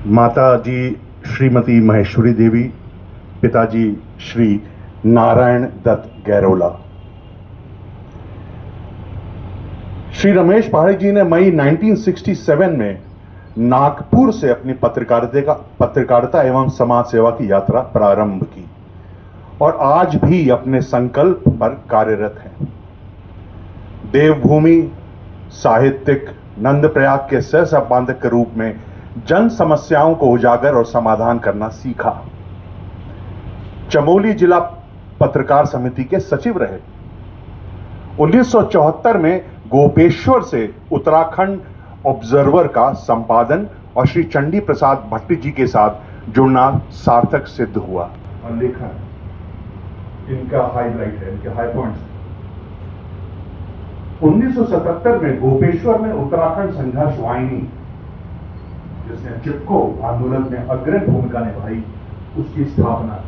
माता जी श्रीमती महेश्वरी देवी, पिताजी श्री नारायण दत्त गैरोला। श्री रमेश पहाड़ी जी ने मई 1967 में नागपुर से अपनी पत्रकारिता एवं समाज सेवा की यात्रा प्रारंभ की और आज भी अपने संकल्प पर कार्यरत हैं। देवभूमि साहित्यिक नंदप्रयाग के सह संपादक के रूप में जन समस्याओं को उजागर और समाधान करना सीखा। चमोली जिला पत्रकार समिति के सचिव रहे। 1974 में गोपेश्वर से उत्तराखंड ऑब्जर्वर का संपादन और श्री चंडी प्रसाद भट्टी जी के साथ जुड़ना सार्थक सिद्ध हुआ। और लेखन इनका हाईलाइट है, इनके हाई पॉइंट्स। 1977 में गोपेश्वर में उत्तराखंड संघर्ष वाहिनी, जिसने चिपको आंदोलन में अग्रणी भूमिका निभाई, उसकी स्थापना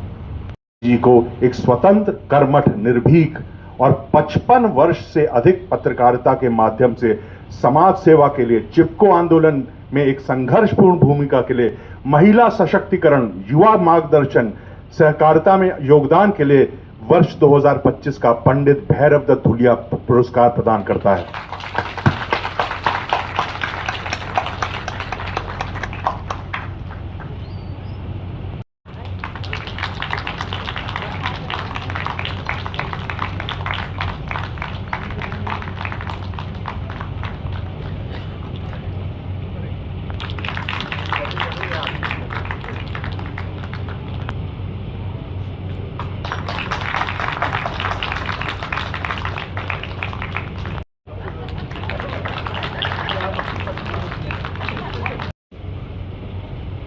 जी को एक स्वतंत्र, कर्मठ, निर्भीक और 55 वर्ष से अधिक पत्रकारिता के माध्यम से समाज सेवा के लिए, चिपको आंदोलन में एक संघर्षपूर्ण भूमिका के लिए, महिला सशक्तिकरण, युवा मार्गदर्शन, सहकारिता में योगदान के लिए वर्ष 2025 का पंडित भैरव दत्त धुलिया पुरस्कार प्रदान करता है।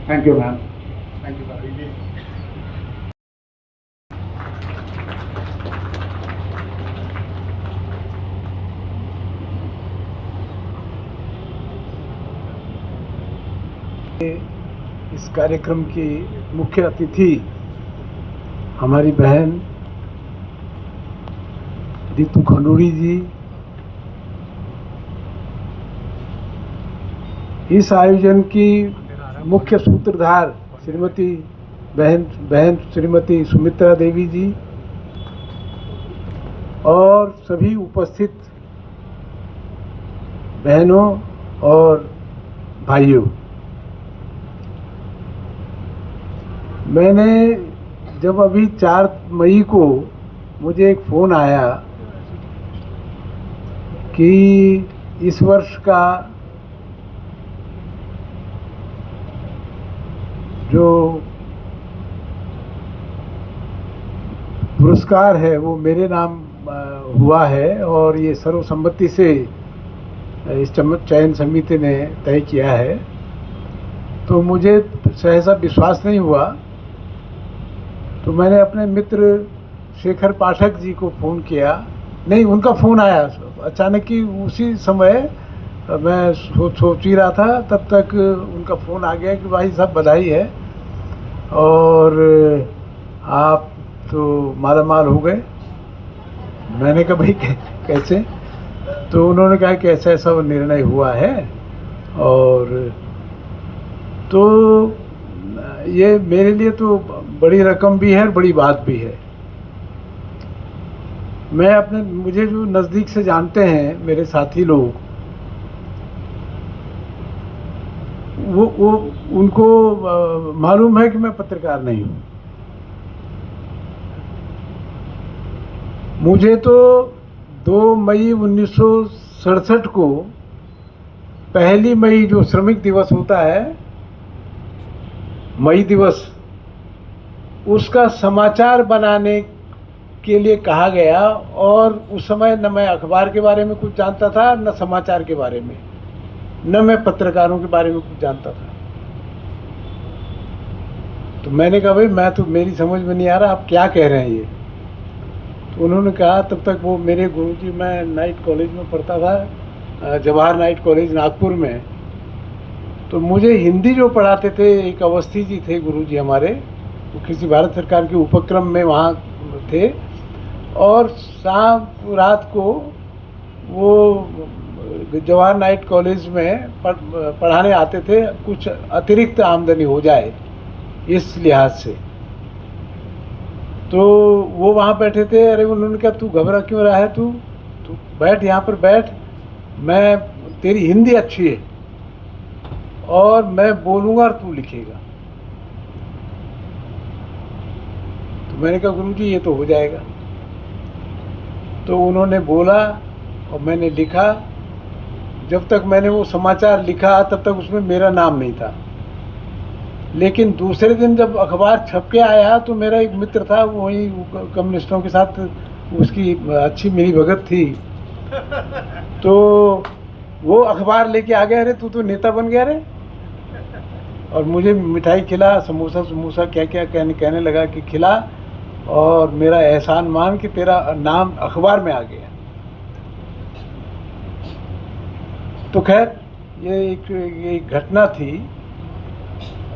Thank you, ma'am. Thank you, Bhaviji. इस कार्यक्रम की मुख्य अतिथि हमारी बहन रितु खंडूरी जी, इस आयोजन की मुख्य सूत्रधार बहन श्रीमती सुमित्रा देवी जी और सभी उपस्थित बहनों और भाइयों, मैंने जब अभी 4 मई को मुझे एक फ़ोन आया कि इस वर्ष का जो पुरस्कार है वो मेरे नाम हुआ है और ये सर्वसम्मति से इस चयन समिति ने तय किया है, तो मुझे सहसा विश्वास नहीं हुआ। तो मैंने अपने मित्र शेखर पाठक जी को फ़ोन किया। नहीं, उनका फ़ोन आया अचानक ही, उसी समय मैं सोच ही रहा था, तब तक उनका फ़ोन आ गया कि भाई साहब बधाई है और आप तो मालामाल हो गए। मैंने कहा भाई कैसे? तो उन्होंने कहा कि ऐसा ऐसा निर्णय हुआ है और तो ये मेरे लिए तो बड़ी रकम भी है और बड़ी बात भी है। मुझे जो नज़दीक से जानते हैं मेरे साथी लोग, वो उनको मालूम है कि मैं पत्रकार नहीं हूँ। मुझे तो 2 मई 1967 को, 1 मई जो श्रमिक दिवस होता है, मई दिवस, उसका समाचार बनाने के लिए कहा गया और उस समय न मैं अखबार के बारे में कुछ जानता था, न समाचार के बारे में, न मैं पत्रकारों के बारे में कुछ जानता था। तो मैंने कहा भाई मेरी समझ में नहीं आ रहा, आप क्या कह रहे हैं ये? तो उन्होंने कहा, तब तक वो मेरे गुरुजी, मैं नाइट कॉलेज में पढ़ता था, जवाहर नाइट कॉलेज नागपुर में। तो मुझे हिंदी जो पढ़ाते थे, एक अवस्थी जी थे गुरुजी हमारे, वो किसी भारत सरकार के उपक्रम में वहाँ थे और शाम रात को वो जवाहर नाइट कॉलेज में पढ़ाने आते थे, कुछ अतिरिक्त आमदनी हो जाए इस लिहाज से। तो वो वहाँ बैठे थे। अरे उन्होंने कहा तू घबरा क्यों रहा है, तू तू बैठ, यहाँ पर बैठ, मैं तेरी हिंदी अच्छी है और मैं बोलूँगा और तू लिखेगा। तो मैंने कहा गुरुजी ये तो हो जाएगा। तो उन्होंने बोला और मैंने लिखा। जब तक मैंने वो समाचार लिखा तब तक उसमें मेरा नाम नहीं था, लेकिन दूसरे दिन जब अखबार छप के आया तो मेरा एक मित्र था, वही कम्युनिस्टों के साथ उसकी अच्छी मिली भगत थी, तो वो अखबार लेके आ गया, अरे तू तो नेता बन गया रे। और मुझे मिठाई खिला, समोसा क्या क्या कहने लगा कि खिला, और मेरा एहसान मान कि तेरा नाम अखबार में आ गया। तो खैर ये एक घटना थी,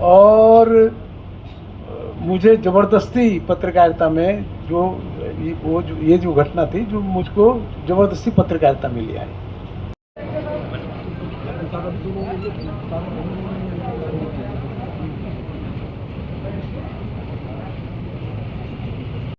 और मुझे ज़बरदस्ती पत्रकारिता में ये जो घटना थी, जो मुझको ज़बरदस्ती पत्रकारिता में ले आई।